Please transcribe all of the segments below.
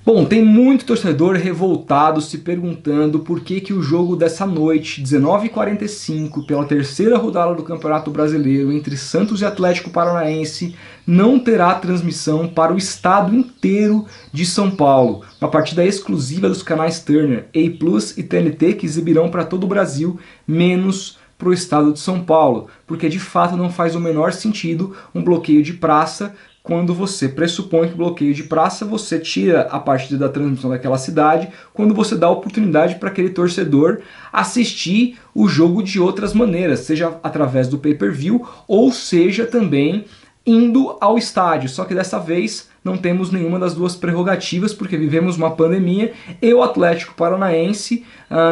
Bom, tem muito torcedor revoltado se perguntando por que o jogo dessa noite, 19h45, pela terceira rodada do Campeonato Brasileiro entre Santos e Atlético Paranaense, não terá transmissão para o estado inteiro de São Paulo. Uma partida exclusiva dos canais Turner, A Plus e TNT que exibirão para todo o Brasil, menos para o estado de São Paulo, porque de fato não faz o menor sentido um bloqueio de praça. Quando você pressupõe que bloqueio de praça, você tira a partida da transmissão daquela cidade, quando você dá oportunidade para aquele torcedor assistir o jogo de outras maneiras, seja através do pay-per-view ou seja também indo ao estádio. Só que dessa vez não temos nenhuma das duas prerrogativas, porque vivemos uma pandemia e o Atlético Paranaense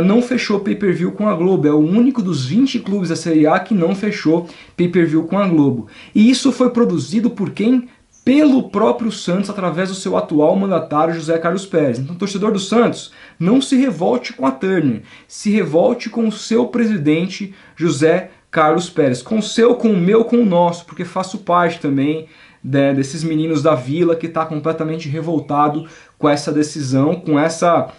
não fechou pay-per-view com a Globo. É o único dos 20 clubes da Série A que não fechou pay-per-view com a Globo. E isso foi produzido por quem? Pelo próprio Santos, através do seu atual mandatário José Carlos Pérez. Então, torcedor do Santos, não se revolte com a Turner, se revolte com o seu presidente José Carlos Pérez, com o seu, com o meu, com o nosso, porque faço parte também desses meninos da vila que está completamente revoltado com essa decisão, com essa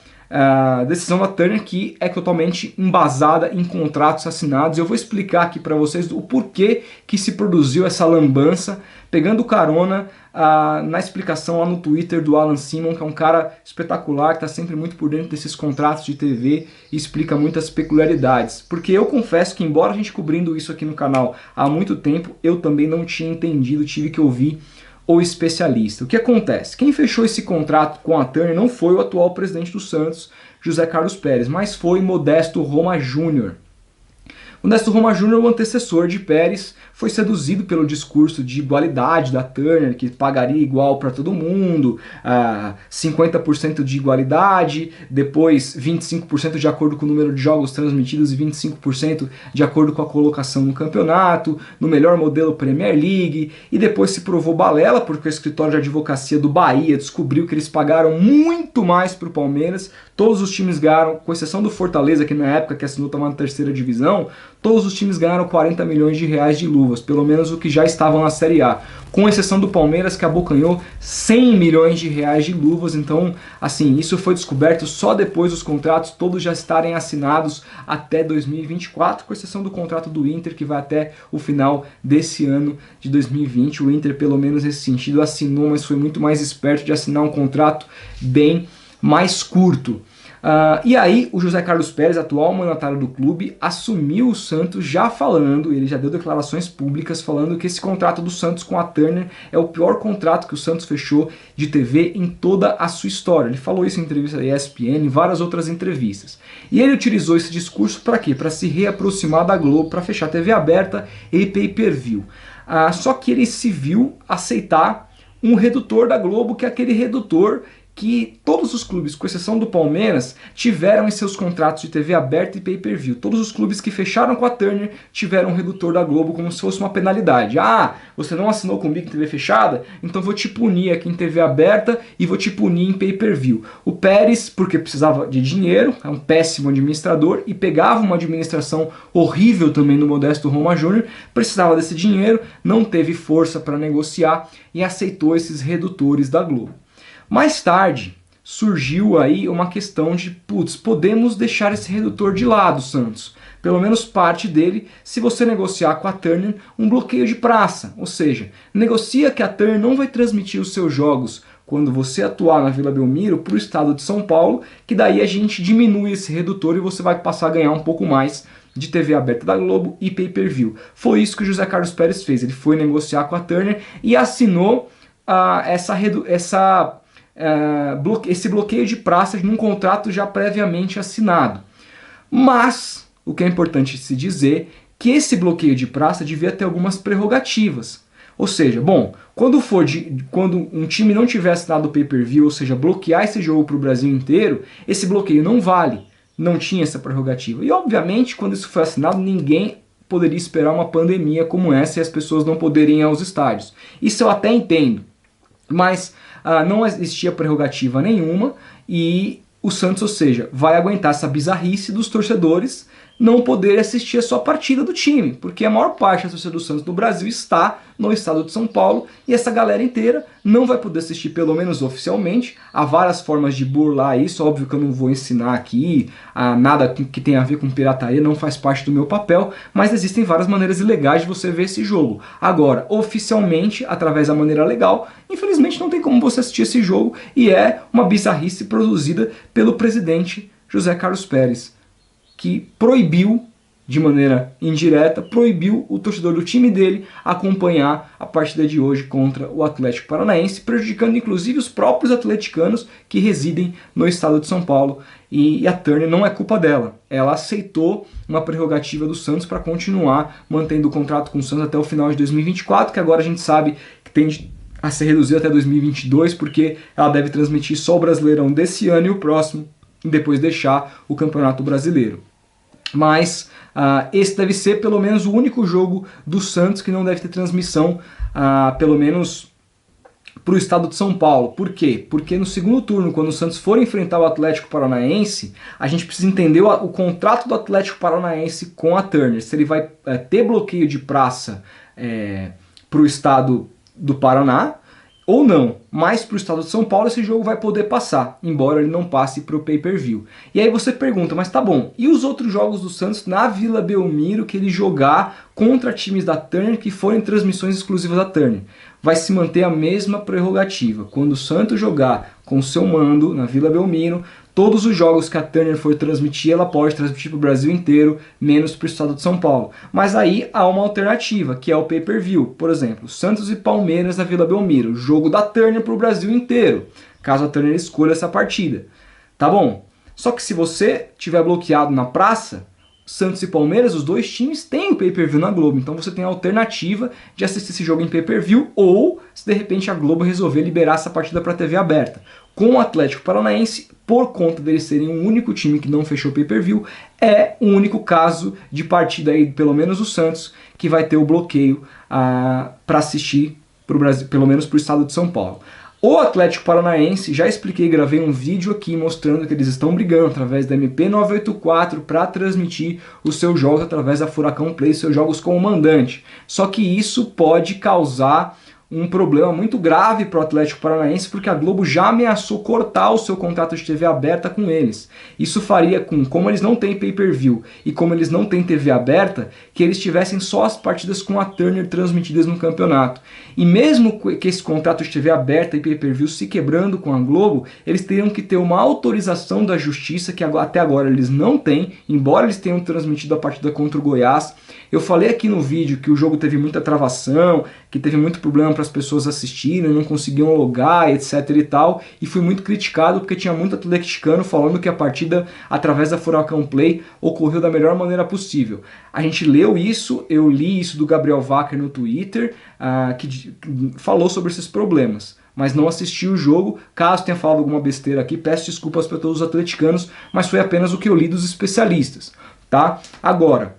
decisão da Turner que é totalmente embasada em contratos assinados. Eu vou explicar aqui para vocês o porquê que se produziu essa lambança, pegando carona na explicação lá no Twitter do Alan Simon, que é um cara espetacular, que está sempre muito por dentro desses contratos de TV e explica muitas peculiaridades. Porque eu confesso que, embora a gente cobrindo isso aqui no canal há muito tempo, eu também não tinha entendido, tive que ouvir o especialista. O que acontece? Quem fechou esse contrato com a Turner não foi o atual presidente do Santos, José Carlos Pérez, mas foi Modesto Roma Júnior. Modesto Roma Júnior, o antecessor de Pérez, foi seduzido pelo discurso de igualdade da Turner, que pagaria igual para todo mundo, 50% de igualdade, depois 25% de acordo com o número de jogos transmitidos e 25% de acordo com a colocação no campeonato, no melhor modelo Premier League, e depois se provou balela, porque o escritório de advocacia do Bahia descobriu que eles pagaram muito mais para o Palmeiras. Todos os times ganharam, com exceção do Fortaleza, que na época que assinou estava na terceira divisão, todos os times ganharam 40 milhões de reais de luvas, pelo menos o que já estavam na Série A. Com exceção do Palmeiras, que abocanhou 100 milhões de reais de luvas. Então, assim, isso foi descoberto só depois dos contratos todos já estarem assinados até 2024, com exceção do contrato do Inter, que vai até o final desse ano de 2020. O Inter, pelo menos nesse sentido, assinou, mas foi muito mais esperto de assinar um contrato bem mais curto. E aí o José Carlos Pérez, atual mandatário do clube, assumiu o Santos já falando, ele já deu declarações públicas falando que esse contrato do Santos com a Turner é o pior contrato que o Santos fechou de TV em toda a sua história. Ele falou isso em entrevista da ESPN e várias outras entrevistas. E ele utilizou esse discurso para quê? Para se reaproximar da Globo, para fechar TV aberta e pay-per-view. Só que ele se viu aceitar um redutor da Globo, que é aquele redutor que todos os clubes, com exceção do Palmeiras, tiveram em seus contratos de TV aberta e pay-per-view. Todos os clubes que fecharam com a Turner tiveram um redutor da Globo como se fosse uma penalidade. Você não assinou comigo em TV fechada? Então vou te punir aqui em TV aberta e vou te punir em pay-per-view. O Pérez, porque precisava de dinheiro, é um péssimo administrador e pegava uma administração horrível também no Modesto Roma Júnior, precisava desse dinheiro, não teve força para negociar e aceitou esses redutores da Globo. Mais tarde, surgiu aí uma questão de, podemos deixar esse redutor de lado, Santos. Pelo menos parte dele, se você negociar com a Turner um bloqueio de praça. Ou seja, negocia que a Turner não vai transmitir os seus jogos quando você atuar na Vila Belmiro para o estado de São Paulo, que daí a gente diminui esse redutor e você vai passar a ganhar um pouco mais de TV aberta da Globo e pay-per-view. Foi isso que o José Carlos Pérez fez. Ele foi negociar com a Turner e assinou esse bloqueio de praça num contrato já previamente assinado. Mas o que é importante se dizer que esse bloqueio de praça devia ter algumas prerrogativas. Ou seja, quando um time não tiver assinado o pay-per-view, ou seja, bloquear esse jogo para o Brasil inteiro, esse bloqueio não vale. Não tinha essa prerrogativa. E obviamente, quando isso foi assinado, ninguém poderia esperar uma pandemia como essa e as pessoas não poderem ir aos estádios. Isso eu até entendo. Mas não existia prerrogativa nenhuma e o Santos, ou seja, vai aguentar essa bizarrice dos torcedores não poder assistir a sua partida do time, porque a maior parte da torcida do Santos no Brasil está no estado de São Paulo e essa galera inteira não vai poder assistir, pelo menos oficialmente. Há várias formas de burlar isso, óbvio que eu não vou ensinar aqui nada que tenha a ver com pirataria, não faz parte do meu papel, mas existem várias maneiras ilegais de você ver esse jogo. Agora, oficialmente, através da maneira legal, infelizmente não tem como você assistir esse jogo e é uma bizarrice produzida pelo presidente José Carlos Pérez, que proibiu, de maneira indireta, proibiu o torcedor do time dele acompanhar a partida de hoje contra o Atlético Paranaense, prejudicando inclusive os próprios atleticanos que residem no estado de São Paulo. E a Turner não é culpa dela, ela aceitou uma prerrogativa do Santos para continuar mantendo o contrato com o Santos até o final de 2024, que agora a gente sabe que tende a ser reduzido até 2022, porque ela deve transmitir só o Brasileirão desse ano e o próximo, e depois deixar o Campeonato Brasileiro. Mas esse deve ser pelo menos o único jogo do Santos que não deve ter transmissão, pelo menos para o estado de São Paulo. Por quê? Porque no segundo turno, quando o Santos for enfrentar o Atlético Paranaense, a gente precisa entender o contrato do Atlético Paranaense com a Turner. Se ele vai ter bloqueio de praça para o estado do Paraná, ou não, mas para o estado de São Paulo esse jogo vai poder passar, embora ele não passe para o pay-per-view. E aí você pergunta, mas tá bom, e os outros jogos do Santos na Vila Belmiro que ele jogar contra times da Turner que forem transmissões exclusivas da Turner? Vai se manter a mesma prerrogativa. Quando o Santos jogar com o seu mando na Vila Belmiro, todos os jogos que a Turner for transmitir, ela pode transmitir para o Brasil inteiro, menos para o estado de São Paulo. Mas aí há uma alternativa, que é o pay-per-view. Por exemplo, Santos e Palmeiras na Vila Belmiro, jogo da Turner para o Brasil inteiro, caso a Turner escolha essa partida. Tá bom? Só que se você tiver bloqueado na praça, Santos e Palmeiras, os dois times têm o pay-per-view na Globo, então você tem a alternativa de assistir esse jogo em pay-per-view ou se de repente a Globo resolver liberar essa partida para TV aberta. Com o Atlético Paranaense, por conta deles serem um único time que não fechou pay-per-view, é o único caso de partida aí, pelo menos o Santos, que vai ter o bloqueio para assistir pro Brasil, pelo menos para o estado de São Paulo. O Atlético Paranaense, já expliquei, gravei um vídeo aqui mostrando que eles estão brigando através da MP984 para transmitir os seus jogos através da Furacão Play, seus jogos com o mandante. Só que isso pode causar um problema muito grave para o Atlético Paranaense, porque a Globo já ameaçou cortar o seu contrato de TV aberta com eles. Isso faria como eles não têm pay-per-view e como eles não têm TV aberta, que eles tivessem só as partidas com a Turner transmitidas no campeonato. E mesmo que esse contrato de TV aberta e pay-per-view se quebrando com a Globo, eles teriam que ter uma autorização da Justiça, que até agora eles não têm, embora eles tenham transmitido a partida contra o Goiás. Eu falei aqui no vídeo que o jogo teve muita travação, que teve muito problema para as pessoas assistirem, não conseguiam logar, etc e tal, e fui muito criticado porque tinha muito atleticano falando que a partida através da Furacão Play ocorreu da melhor maneira possível. A gente leu isso, eu li isso do Gabriel Wacker no Twitter, que falou sobre esses problemas, mas não assisti o jogo. Caso tenha falado alguma besteira aqui, peço desculpas para todos os atleticanos, mas foi apenas o que eu li dos especialistas, tá? Agora,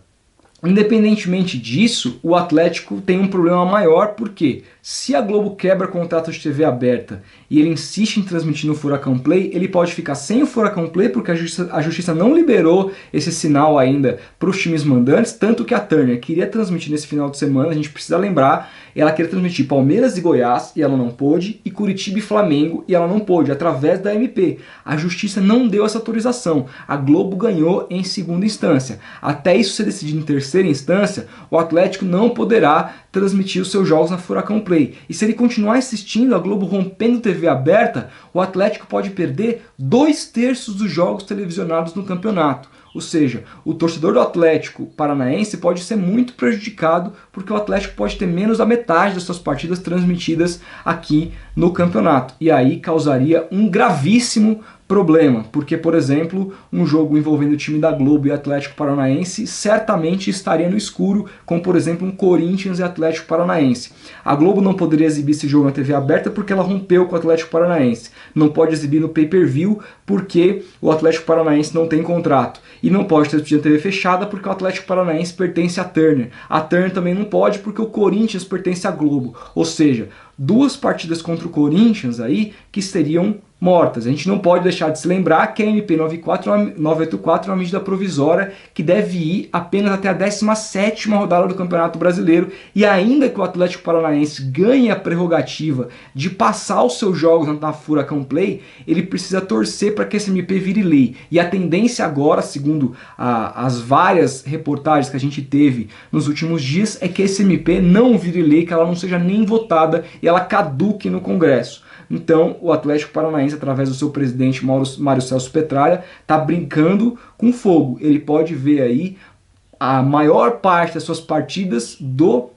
independentemente disso, o Atlético tem um problema maior, porque se a Globo quebra contrato de TV aberta e ele insiste em transmitir no Furacão Play, ele pode ficar sem o Furacão Play, porque a Justiça não liberou esse sinal ainda para os times mandantes, tanto que a Turner queria transmitir nesse final de semana, a gente precisa lembrar, ela queria transmitir Palmeiras e Goiás, e ela não pôde, e Curitiba e Flamengo, e ela não pôde, através da MP. A Justiça não deu essa autorização, a Globo ganhou em segunda instância. Até isso ser decidido em terceira instância, o Atlético não poderá transmitir os seus jogos na Furacão Play. E se ele continuar insistindo, a Globo rompendo TV aberta, o Atlético pode perder 2/3 dos jogos televisionados no campeonato. Ou seja, o torcedor do Atlético Paranaense pode ser muito prejudicado, porque o Atlético pode ter menos da metade das suas partidas transmitidas aqui no campeonato. E aí causaria um gravíssimo problema, porque, por exemplo, um jogo envolvendo o time da Globo e Atlético Paranaense certamente estaria no escuro, como, por exemplo, um Corinthians e Atlético Paranaense. A Globo não poderia exibir esse jogo na TV aberta porque ela rompeu com o Atlético Paranaense. Não pode exibir no pay-per-view porque o Atlético Paranaense não tem contrato. E não pode transmitir na TV fechada porque o Atlético Paranaense pertence à Turner. A Turner também não pode porque o Corinthians pertence à Globo. Ou seja, duas partidas contra o Corinthians aí que seriam mortas. A gente não pode deixar de se lembrar que a MP 984 é uma medida provisória que deve ir apenas até a 17ª rodada do Campeonato Brasileiro, e ainda que o Atlético Paranaense ganhe a prerrogativa de passar os seus jogos na Furacão Play, ele precisa torcer para que esse MP vire lei. E a tendência agora, segundo as várias reportagens que a gente teve nos últimos dias, é que esse MP não vire lei, que ela não seja nem votada e ela caduque no Congresso. Então, o Atlético Paranaense, através do seu presidente Mário Celso Petralha, está brincando com fogo. Ele pode ver aí a maior parte das suas partidas do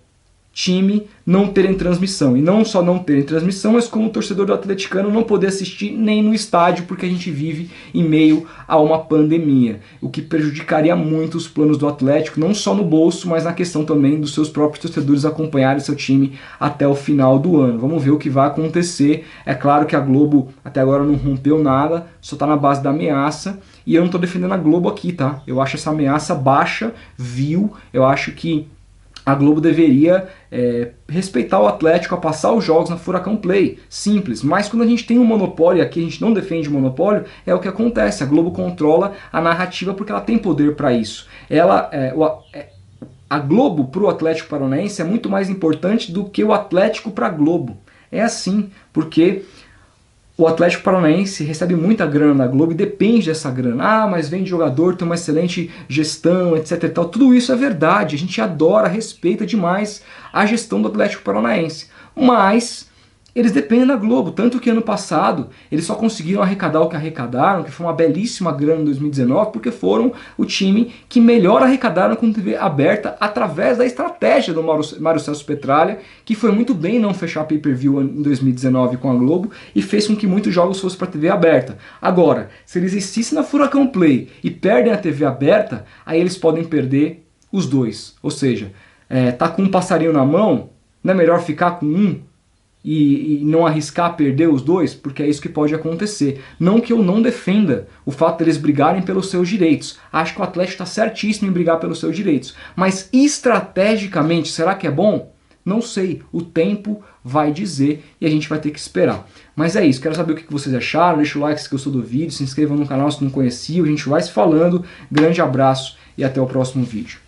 time não terem transmissão. E não só não terem transmissão, mas como o torcedor do atleticano não poder assistir nem no estádio, porque a gente vive em meio a uma pandemia, o que prejudicaria muito os planos do Atlético, não só no bolso, mas na questão também dos seus próprios torcedores acompanharem seu time até o final do ano. Vamos ver o que vai acontecer. É claro que a Globo até agora não rompeu nada, só está na base da ameaça, e eu não estou defendendo a Globo aqui, tá? Eu acho essa ameaça baixa, vil, eu acho que a Globo deveria respeitar o Atlético a passar os jogos na Furacão Play. Simples. Mas quando a gente tem um monopólio, e aqui a gente não defende monopólio, é o que acontece. A Globo controla a narrativa porque ela tem poder para isso. A Globo para o Atlético Paranaense é muito mais importante do que o Atlético para a Globo. É assim, porque o Atlético Paranaense recebe muita grana da Globo e depende dessa grana. Ah, mas vem de jogador, tem uma excelente gestão, etc e tal. Tudo isso é verdade. A gente adora, respeita demais a gestão do Atlético Paranaense. Mas eles dependem da Globo. Tanto que ano passado eles só conseguiram arrecadar o que arrecadaram, que foi uma belíssima grana em 2019, porque foram o time que melhor arrecadaram com TV aberta através da estratégia do Mário Celso Petralha, que foi muito bem não fechar pay-per-view em 2019 com a Globo e fez com que muitos jogos fossem para TV aberta. Agora, se eles insistem na Furacão Play e perdem a TV aberta, aí eles podem perder os dois. Ou seja, tá com um passarinho na mão, não é melhor ficar com um e não arriscar perder os dois? Porque é isso que pode acontecer. Não que eu não defenda o fato de eles brigarem pelos seus direitos. Acho que o Atlético está certíssimo em brigar pelos seus direitos. Mas estrategicamente, será que é bom? Não sei. O tempo vai dizer e a gente vai ter que esperar. Mas é isso. Quero saber o que vocês acharam. Deixa o like se gostou do vídeo. Se inscreva no canal se não conhecia. A gente vai se falando. Grande abraço e até o próximo vídeo.